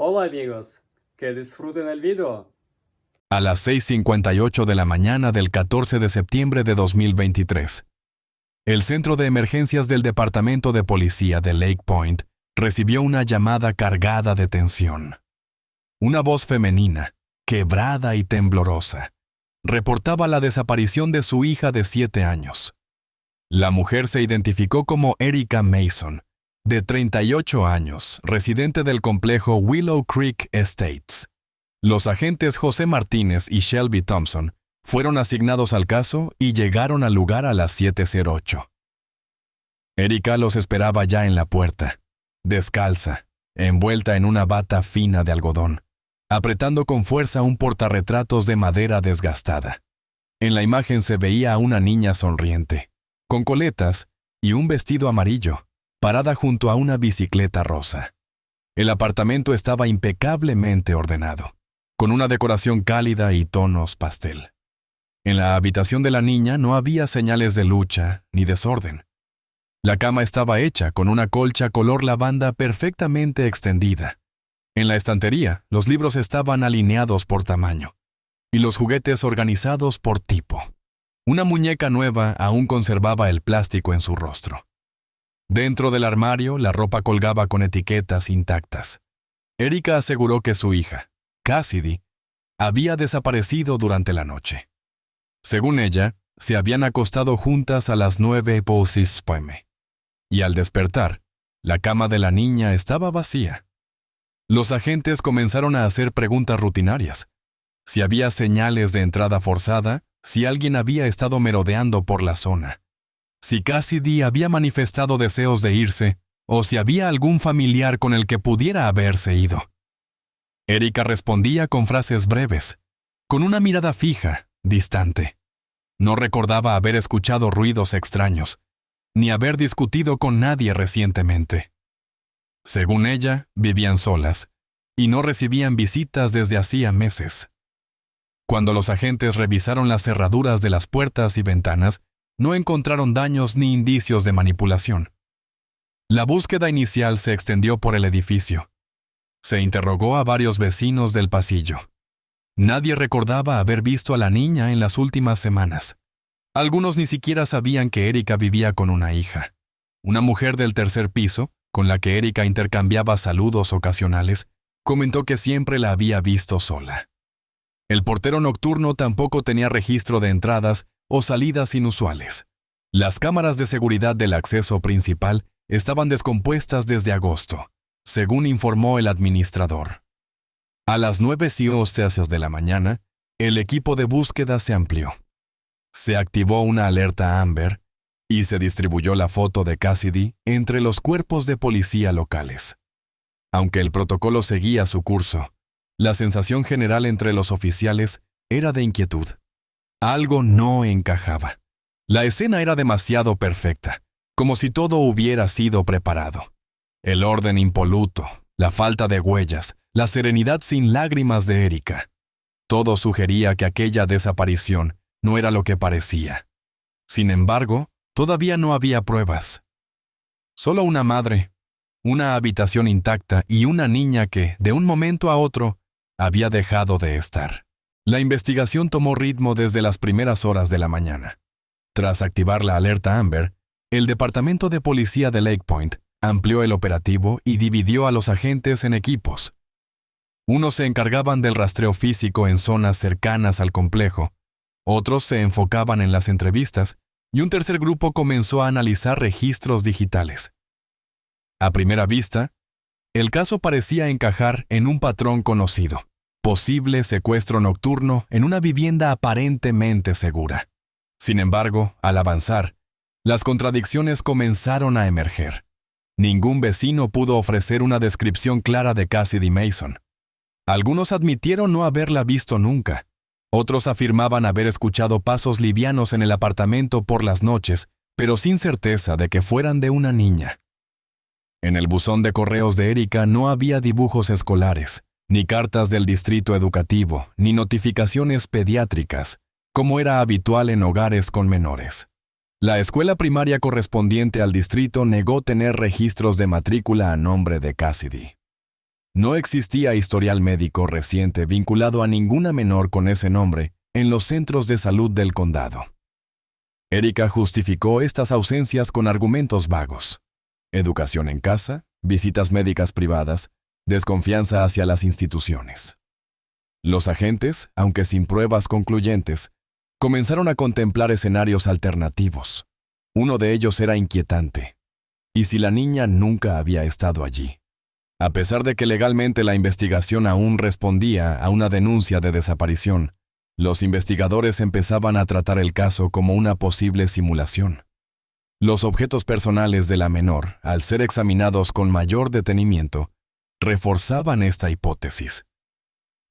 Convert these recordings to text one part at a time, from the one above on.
Hola amigos, que disfruten el video. A las 6:58 de la mañana del 14 de septiembre de 2023, el Centro de Emergencias del Departamento de Policía de Lake Point recibió una llamada cargada de tensión. Una voz femenina, quebrada y temblorosa, reportaba la desaparición de su hija de 7 años. La mujer se identificó como Erica Mason, de 38 años, residente del complejo Willow Creek Estates. Los agentes José Martínez y Shelby Thompson fueron asignados al caso y llegaron al lugar a las 7:08. Erica los esperaba ya en la puerta, descalza, envuelta en una bata fina de algodón, apretando con fuerza un portarretratos de madera desgastada. En la imagen se veía a una niña sonriente, con coletas y un vestido amarillo, parada junto a una bicicleta rosa. El apartamento estaba impecablemente ordenado, con una decoración cálida y tonos pastel. En la habitación de la niña no había señales de lucha ni desorden. La cama estaba hecha con una colcha color lavanda perfectamente extendida. En la estantería, los libros estaban alineados por tamaño, y los juguetes organizados por tipo. Una muñeca nueva aún conservaba el plástico en su rostro. Dentro del armario, la ropa colgaba con etiquetas intactas. Erica aseguró que su hija, Cassidy, había desaparecido durante la noche. Según ella, se habían acostado juntas a las 9 p.m. y al despertar, la cama de la niña estaba vacía. Los agentes comenzaron a hacer preguntas rutinarias. Si había señales de entrada forzada, si alguien había estado merodeando por la zona, si Cassidy había manifestado deseos de irse, o si había algún familiar con el que pudiera haberse ido. Erica respondía con frases breves, con una mirada fija, distante. No recordaba haber escuchado ruidos extraños, ni haber discutido con nadie recientemente. Según ella, vivían solas, y no recibían visitas desde hacía meses. Cuando los agentes revisaron las cerraduras de las puertas y ventanas, no encontraron daños ni indicios de manipulación. La búsqueda inicial se extendió por el edificio. Se interrogó a varios vecinos del pasillo. Nadie recordaba haber visto a la niña en las últimas semanas. Algunos ni siquiera sabían que Erica vivía con una hija. Una mujer del tercer piso, con la que Erica intercambiaba saludos ocasionales, comentó que siempre la había visto sola. El portero nocturno tampoco tenía registro de entradas o salidas inusuales. Las cámaras de seguridad del acceso principal estaban descompuestas desde agosto, según informó el administrador. A las 9:08 de la mañana, el equipo de búsqueda se amplió. Se activó una alerta Amber y se distribuyó la foto de Cassidy entre los cuerpos de policía locales. Aunque el protocolo seguía su curso, la sensación general entre los oficiales era de inquietud. Algo no encajaba. La escena era demasiado perfecta, como si todo hubiera sido preparado. El orden impoluto, la falta de huellas, la serenidad sin lágrimas de Erica. Todo sugería que aquella desaparición no era lo que parecía. Sin embargo, todavía no había pruebas. Solo una madre, una habitación intacta y una niña que, de un momento a otro, había dejado de estar. La investigación tomó ritmo desde las primeras horas de la mañana. Tras activar la alerta Amber, el Departamento de Policía de Lake Point amplió el operativo y dividió a los agentes en equipos. Unos se encargaban del rastreo físico en zonas cercanas al complejo, otros se enfocaban en las entrevistas y un tercer grupo comenzó a analizar registros digitales. A primera vista, el caso parecía encajar en un patrón conocido: posible secuestro nocturno en una vivienda aparentemente segura. Sin embargo, al avanzar, las contradicciones comenzaron a emerger. Ningún vecino pudo ofrecer una descripción clara de Cassidy Mason. Algunos admitieron no haberla visto nunca. Otros afirmaban haber escuchado pasos livianos en el apartamento por las noches, pero sin certeza de que fueran de una niña. En el buzón de correos de Erica no había dibujos escolares, ni cartas del distrito educativo, ni notificaciones pediátricas, como era habitual en hogares con menores. La escuela primaria correspondiente al distrito negó tener registros de matrícula a nombre de Cassidy. No existía historial médico reciente vinculado a ninguna menor con ese nombre en los centros de salud del condado. Erika justificó estas ausencias con argumentos vagos: educación en casa, visitas médicas privadas, desconfianza hacia las instituciones. Los agentes, aunque sin pruebas concluyentes, comenzaron a contemplar escenarios alternativos. Uno de ellos era inquietante. ¿Y si la niña nunca había estado allí? A pesar de que legalmente la investigación aún respondía a una denuncia de desaparición, los investigadores empezaban a tratar el caso como una posible simulación. Los objetos personales de la menor, al ser examinados con mayor detenimiento, reforzaban esta hipótesis.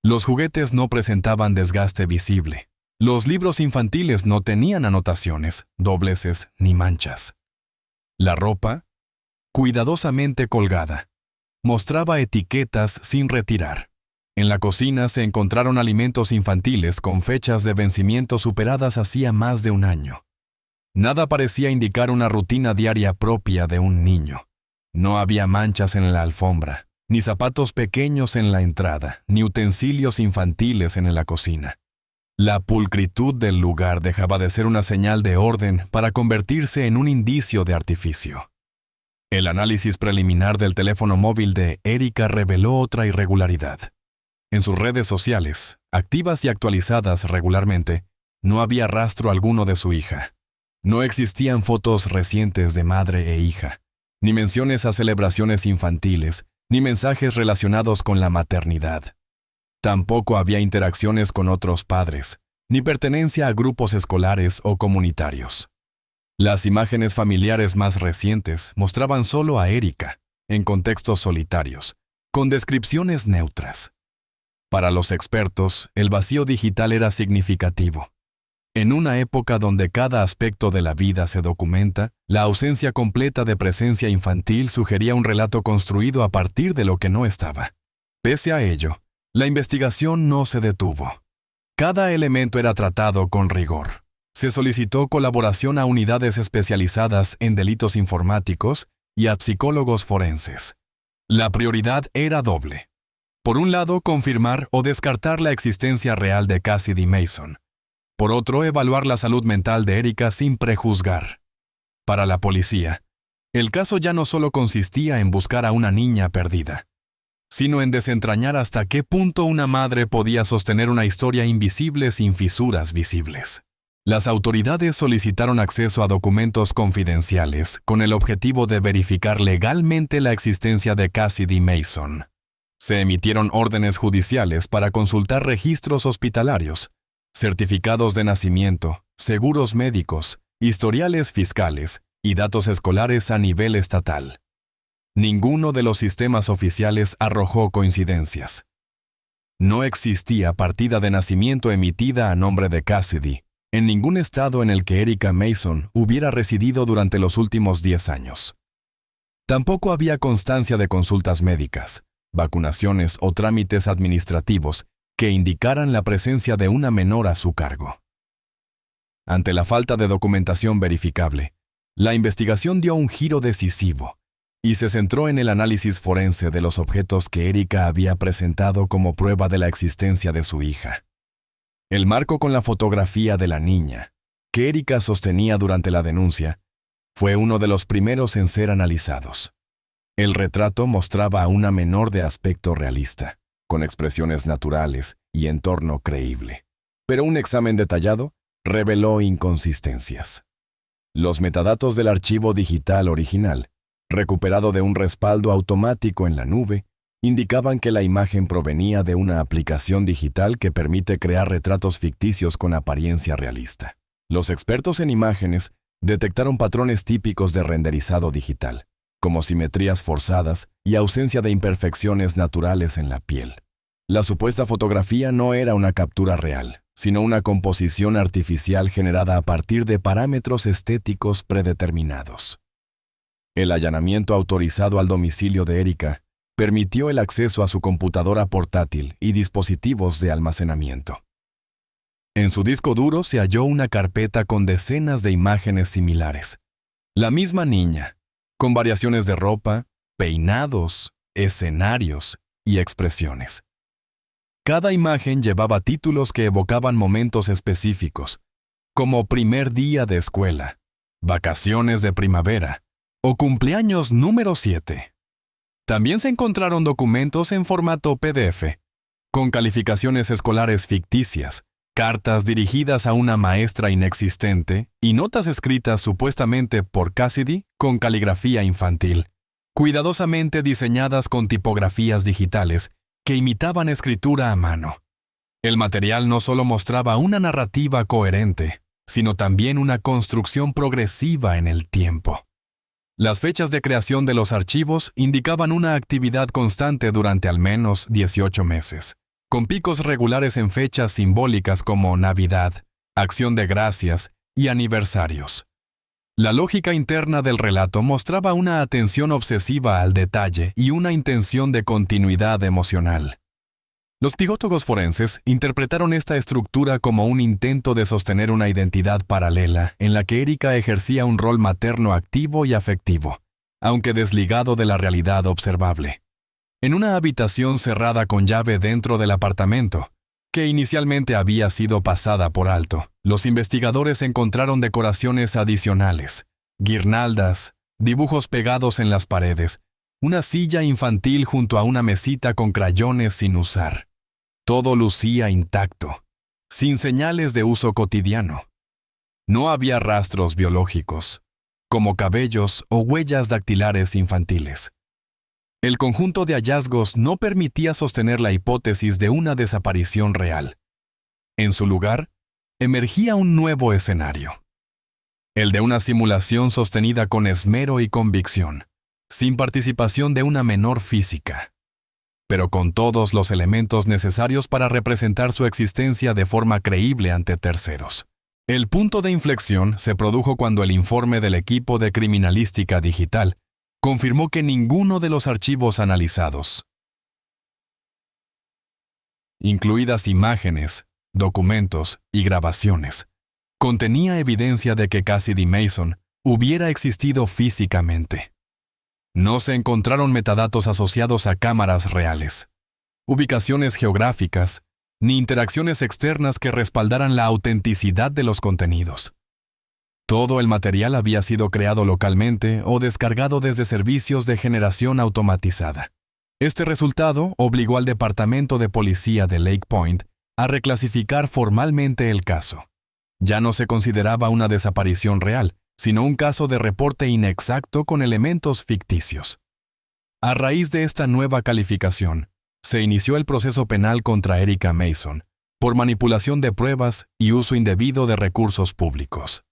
Los juguetes no presentaban desgaste visible. Los libros infantiles no tenían anotaciones, dobleces ni manchas. La ropa, cuidadosamente colgada, mostraba etiquetas sin retirar. En la cocina se encontraron alimentos infantiles con fechas de vencimiento superadas hacía más de un año. Nada parecía indicar una rutina diaria propia de un niño. No había manchas en la alfombra, ni zapatos pequeños en la entrada, ni utensilios infantiles en la cocina. La pulcritud del lugar dejaba de ser una señal de orden para convertirse en un indicio de artificio. El análisis preliminar del teléfono móvil de Erika reveló otra irregularidad. En sus redes sociales, activas y actualizadas regularmente, no había rastro alguno de su hija. No existían fotos recientes de madre e hija, ni menciones a celebraciones infantiles, ni mensajes relacionados con la maternidad. Tampoco había interacciones con otros padres, ni pertenencia a grupos escolares o comunitarios. Las imágenes familiares más recientes mostraban solo a Erika, en contextos solitarios, con descripciones neutras. Para los expertos, el vacío digital era significativo. En una época donde cada aspecto de la vida se documenta, la ausencia completa de presencia infantil sugería un relato construido a partir de lo que no estaba. Pese a ello, la investigación no se detuvo. Cada elemento era tratado con rigor. Se solicitó colaboración a unidades especializadas en delitos informáticos y a psicólogos forenses. La prioridad era doble. Por un lado, confirmar o descartar la existencia real de Cassidy Mason. Por otro, evaluar la salud mental de Erika sin prejuzgar. Para la policía, el caso ya no solo consistía en buscar a una niña perdida, sino en desentrañar hasta qué punto una madre podía sostener una historia invisible sin fisuras visibles. Las autoridades solicitaron acceso a documentos confidenciales con el objetivo de verificar legalmente la existencia de Cassidy Mason. Se emitieron órdenes judiciales para consultar registros hospitalarios, certificados de nacimiento, seguros médicos, historiales fiscales y datos escolares a nivel estatal. Ninguno de los sistemas oficiales arrojó coincidencias. No existía partida de nacimiento emitida a nombre de Cassidy en ningún estado en el que Erika Mason hubiera residido durante los últimos 10 años. Tampoco había constancia de consultas médicas, vacunaciones o trámites administrativos que indicaran la presencia de una menor a su cargo. Ante la falta de documentación verificable, la investigación dio un giro decisivo y se centró en el análisis forense de los objetos que Erika había presentado como prueba de la existencia de su hija. El marco con la fotografía de la niña, que Erika sostenía durante la denuncia, fue uno de los primeros en ser analizados. El retrato mostraba a una menor de aspecto realista, con expresiones naturales y entorno creíble. Pero un examen detallado reveló inconsistencias. Los metadatos del archivo digital original, recuperado de un respaldo automático en la nube, indicaban que la imagen provenía de una aplicación digital que permite crear retratos ficticios con apariencia realista. Los expertos en imágenes detectaron patrones típicos de renderizado digital, como simetrías forzadas y ausencia de imperfecciones naturales en la piel. La supuesta fotografía no era una captura real, sino una composición artificial generada a partir de parámetros estéticos predeterminados. El allanamiento autorizado al domicilio de Erika permitió el acceso a su computadora portátil y dispositivos de almacenamiento. En su disco duro se halló una carpeta con decenas de imágenes similares. La misma niña, con variaciones de ropa, peinados, escenarios y expresiones. Cada imagen llevaba títulos que evocaban momentos específicos, como primer día de escuela, vacaciones de primavera o cumpleaños número 7. También se encontraron documentos en formato PDF, con calificaciones escolares ficticias, cartas dirigidas a una maestra inexistente y notas escritas supuestamente por Cassidy con caligrafía infantil, cuidadosamente diseñadas con tipografías digitales que imitaban escritura a mano. El material no solo mostraba una narrativa coherente, sino también una construcción progresiva en el tiempo. Las fechas de creación de los archivos indicaban una actividad constante durante al menos 18 meses, con picos regulares en fechas simbólicas como Navidad, Acción de Gracias y aniversarios. La lógica interna del relato mostraba una atención obsesiva al detalle y una intención de continuidad emocional. Los psicólogos forenses interpretaron esta estructura como un intento de sostener una identidad paralela en la que Erika ejercía un rol materno activo y afectivo, aunque desligado de la realidad observable. En una habitación cerrada con llave dentro del apartamento, que inicialmente había sido pasada por alto, los investigadores encontraron decoraciones adicionales, guirnaldas, dibujos pegados en las paredes, una silla infantil junto a una mesita con crayones sin usar. Todo lucía intacto, sin señales de uso cotidiano. No había rastros biológicos, como cabellos o huellas dactilares infantiles. El conjunto de hallazgos no permitía sostener la hipótesis de una desaparición real. En su lugar, emergía un nuevo escenario. El de una simulación sostenida con esmero y convicción, sin participación de una menor física, pero con todos los elementos necesarios para representar su existencia de forma creíble ante terceros. El punto de inflexión se produjo cuando el informe del equipo de criminalística digital confirmó que ninguno de los archivos analizados, incluidas imágenes, documentos y grabaciones, contenía evidencia de que Cassidy Mason hubiera existido físicamente. No se encontraron metadatos asociados a cámaras reales, ubicaciones geográficas, ni interacciones externas que respaldaran la autenticidad de los contenidos. Todo el material había sido creado localmente o descargado desde servicios de generación automatizada. Este resultado obligó al Departamento de Policía de Lake Point a reclasificar formalmente el caso. Ya no se consideraba una desaparición real, sino un caso de reporte inexacto con elementos ficticios. A raíz de esta nueva calificación, se inició el proceso penal contra Erika Mason por manipulación de pruebas y uso indebido de recursos públicos.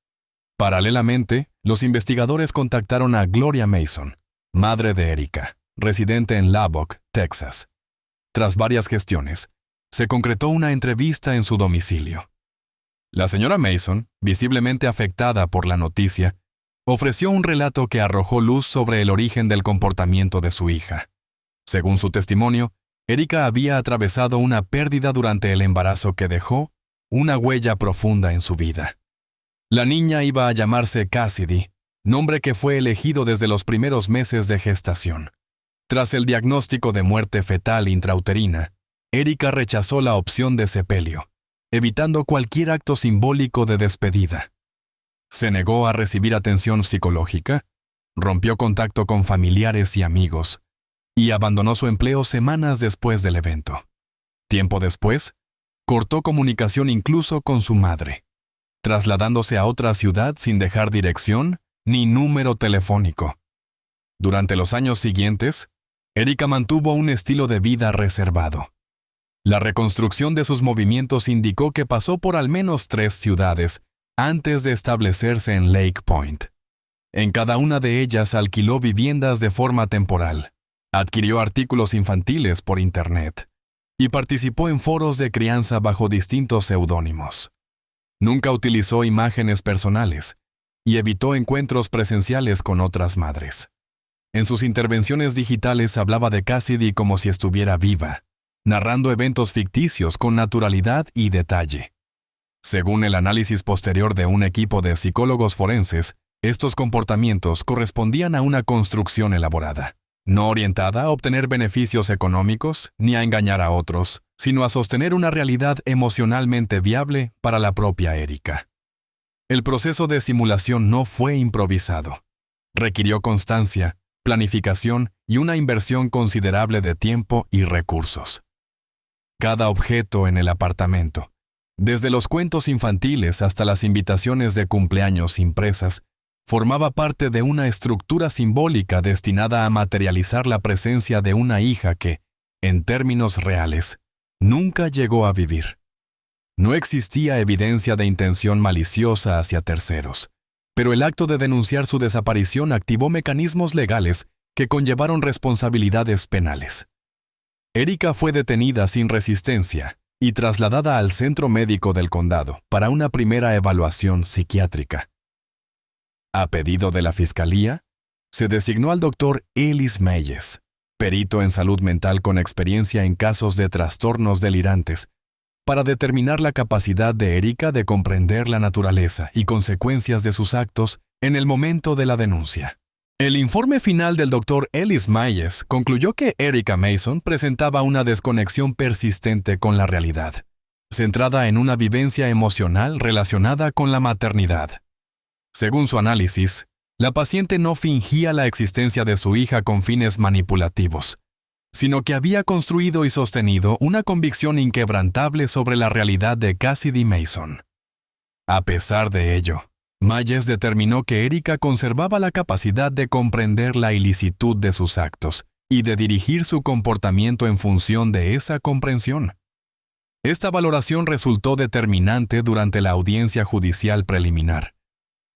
Paralelamente, los investigadores contactaron a Gloria Mason, madre de Erika, residente en Lubbock, Texas. Tras varias gestiones, se concretó una entrevista en su domicilio. La señora Mason, visiblemente afectada por la noticia, ofreció un relato que arrojó luz sobre el origen del comportamiento de su hija. Según su testimonio, Erika había atravesado una pérdida durante el embarazo que dejó una huella profunda en su vida. La niña iba a llamarse Cassidy, nombre que fue elegido desde los primeros meses de gestación. Tras el diagnóstico de muerte fetal intrauterina, Erika rechazó la opción de sepelio, evitando cualquier acto simbólico de despedida. Se negó a recibir atención psicológica, rompió contacto con familiares y amigos, y abandonó su empleo semanas después del evento. Tiempo después, cortó comunicación incluso con su madre, trasladándose a otra ciudad sin dejar dirección ni número telefónico. Durante los años siguientes, Erika mantuvo un estilo de vida reservado. La reconstrucción de sus movimientos indicó que pasó por al menos 3 ciudades antes de establecerse en Lake Point. En cada una de ellas alquiló viviendas de forma temporal, adquirió artículos infantiles por Internet y participó en foros de crianza bajo distintos seudónimos. Nunca utilizó imágenes personales y evitó encuentros presenciales con otras madres. En sus intervenciones digitales hablaba de Cassidy como si estuviera viva, narrando eventos ficticios con naturalidad y detalle. Según el análisis posterior de un equipo de psicólogos forenses, estos comportamientos correspondían a una construcción elaborada, no orientada a obtener beneficios económicos ni a engañar a otros, sino a sostener una realidad emocionalmente viable para la propia Erika. El proceso de simulación no fue improvisado. Requirió constancia, planificación y una inversión considerable de tiempo y recursos. Cada objeto en el apartamento, desde los cuentos infantiles hasta las invitaciones de cumpleaños impresas, formaba parte de una estructura simbólica destinada a materializar la presencia de una hija que, en términos reales, nunca llegó a vivir. No existía evidencia de intención maliciosa hacia terceros, pero el acto de denunciar su desaparición activó mecanismos legales que conllevaron responsabilidades penales. Erika fue detenida sin resistencia y trasladada al centro médico del condado para una primera evaluación psiquiátrica. A pedido de la fiscalía, se designó al doctor Ellis Mayes, perito en salud mental con experiencia en casos de trastornos delirantes, para determinar la capacidad de Erika de comprender la naturaleza y consecuencias de sus actos en el momento de la denuncia. El informe final del Dr. Ellis Mayes concluyó que Erika Mason presentaba una desconexión persistente con la realidad, centrada en una vivencia emocional relacionada con la maternidad. Según su análisis, la paciente no fingía la existencia de su hija con fines manipulativos, sino que había construido y sostenido una convicción inquebrantable sobre la realidad de Cassidy Mason. A pesar de ello, Mayes determinó que Erika conservaba la capacidad de comprender la ilicitud de sus actos y de dirigir su comportamiento en función de esa comprensión. Esta valoración resultó determinante durante la audiencia judicial preliminar,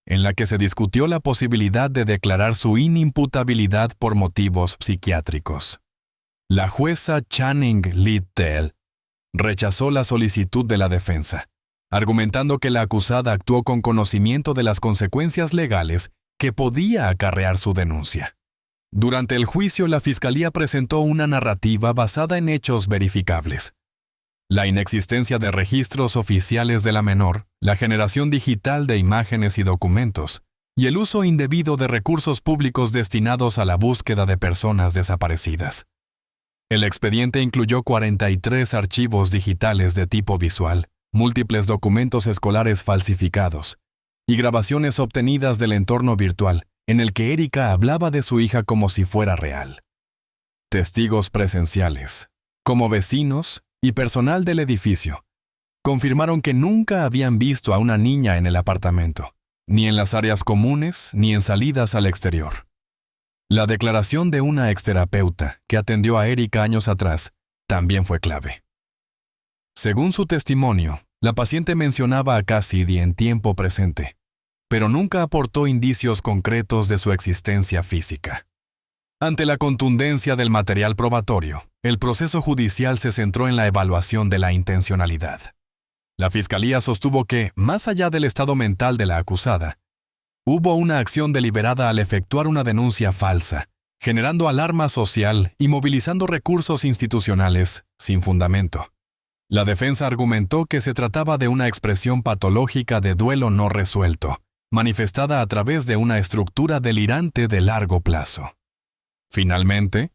en la que se discutió la posibilidad de declarar su inimputabilidad por motivos psiquiátricos. La jueza Channing Liddell rechazó la solicitud de la defensa, argumentando que la acusada actuó con conocimiento de las consecuencias legales que podía acarrear su denuncia. Durante el juicio, la fiscalía presentó una narrativa basada en hechos verificables: la inexistencia de registros oficiales de la menor, la generación digital de imágenes y documentos, y el uso indebido de recursos públicos destinados a la búsqueda de personas desaparecidas. El expediente incluyó 43 archivos digitales de tipo visual, múltiples documentos escolares falsificados y grabaciones obtenidas del entorno virtual en el que Erika hablaba de su hija como si fuera real. Testigos presenciales, como vecinos y personal del edificio, confirmaron que nunca habían visto a una niña en el apartamento, ni en las áreas comunes ni en salidas al exterior. La declaración de una exterapeuta que atendió a Erika años atrás también fue clave. Según su testimonio, la paciente mencionaba a Cassidy en tiempo presente, pero nunca aportó indicios concretos de su existencia física. Ante la contundencia del material probatorio, el proceso judicial se centró en la evaluación de la intencionalidad. La fiscalía sostuvo que, más allá del estado mental de la acusada, hubo una acción deliberada al efectuar una denuncia falsa, generando alarma social y movilizando recursos institucionales sin fundamento. La defensa argumentó que se trataba de una expresión patológica de duelo no resuelto, manifestada a través de una estructura delirante de largo plazo. Finalmente,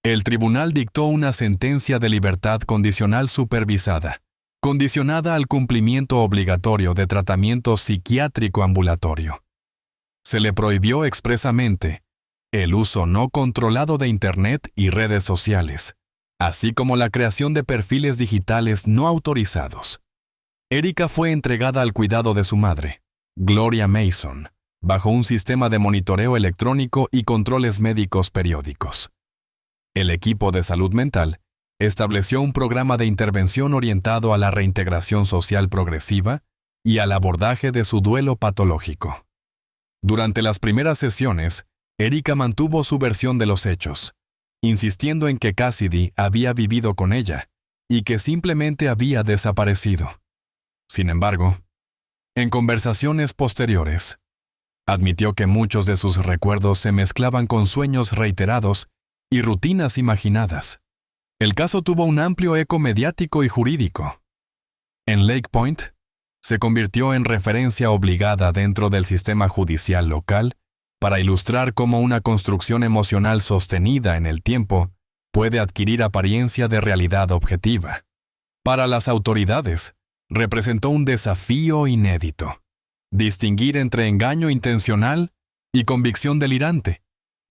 el tribunal dictó una sentencia de libertad condicional supervisada, condicionada al cumplimiento obligatorio de tratamiento psiquiátrico ambulatorio. Se le prohibió expresamente el uso no controlado de Internet y redes sociales, así como la creación de perfiles digitales no autorizados. Erika fue entregada al cuidado de su madre, Gloria Mason, bajo un sistema de monitoreo electrónico y controles médicos periódicos. El equipo de salud mental estableció un programa de intervención orientado a la reintegración social progresiva y al abordaje de su duelo patológico. Durante las primeras sesiones, Erika mantuvo su versión de los hechos, insistiendo en que Cassidy había vivido con ella y que simplemente había desaparecido. Sin embargo, en conversaciones posteriores, admitió que muchos de sus recuerdos se mezclaban con sueños reiterados y rutinas imaginadas. El caso tuvo un amplio eco mediático y jurídico. En Lake Point, se convirtió en referencia obligada dentro del sistema judicial local para ilustrar cómo una construcción emocional sostenida en el tiempo puede adquirir apariencia de realidad objetiva. Para las autoridades, representó un desafío inédito: distinguir entre engaño intencional y convicción delirante,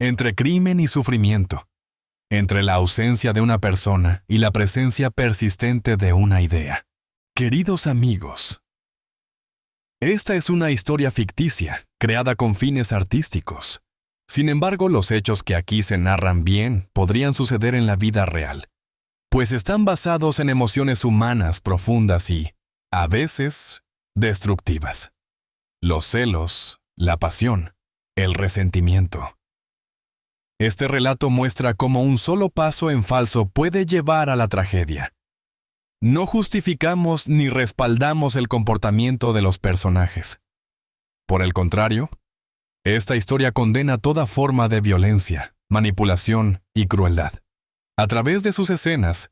entre crimen y sufrimiento, entre la ausencia de una persona y la presencia persistente de una idea. Queridos amigos, esta es una historia ficticia, creada con fines artísticos. Sin embargo, los hechos que aquí se narran bien podrían suceder en la vida real, pues están basados en emociones humanas profundas y, a veces, destructivas. Los celos, la pasión, el resentimiento. Este relato muestra cómo un solo paso en falso puede llevar a la tragedia. No justificamos ni respaldamos el comportamiento de los personajes. Por el contrario, esta historia condena toda forma de violencia, manipulación y crueldad. A través de sus escenas,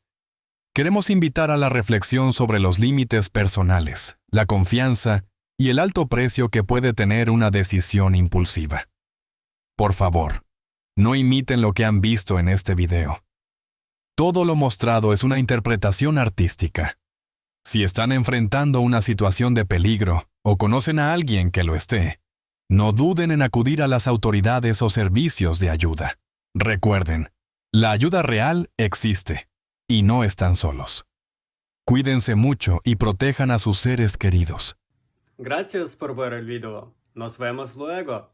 queremos invitar a la reflexión sobre los límites personales, la confianza y el alto precio que puede tener una decisión impulsiva. Por favor, no imiten lo que han visto en este video. Todo lo mostrado es una interpretación artística. Si están enfrentando una situación de peligro o conocen a alguien que lo esté, no duden en acudir a las autoridades o servicios de ayuda. Recuerden, la ayuda real existe y no están solos. Cuídense mucho y protejan a sus seres queridos. Gracias por ver el video. Nos vemos luego.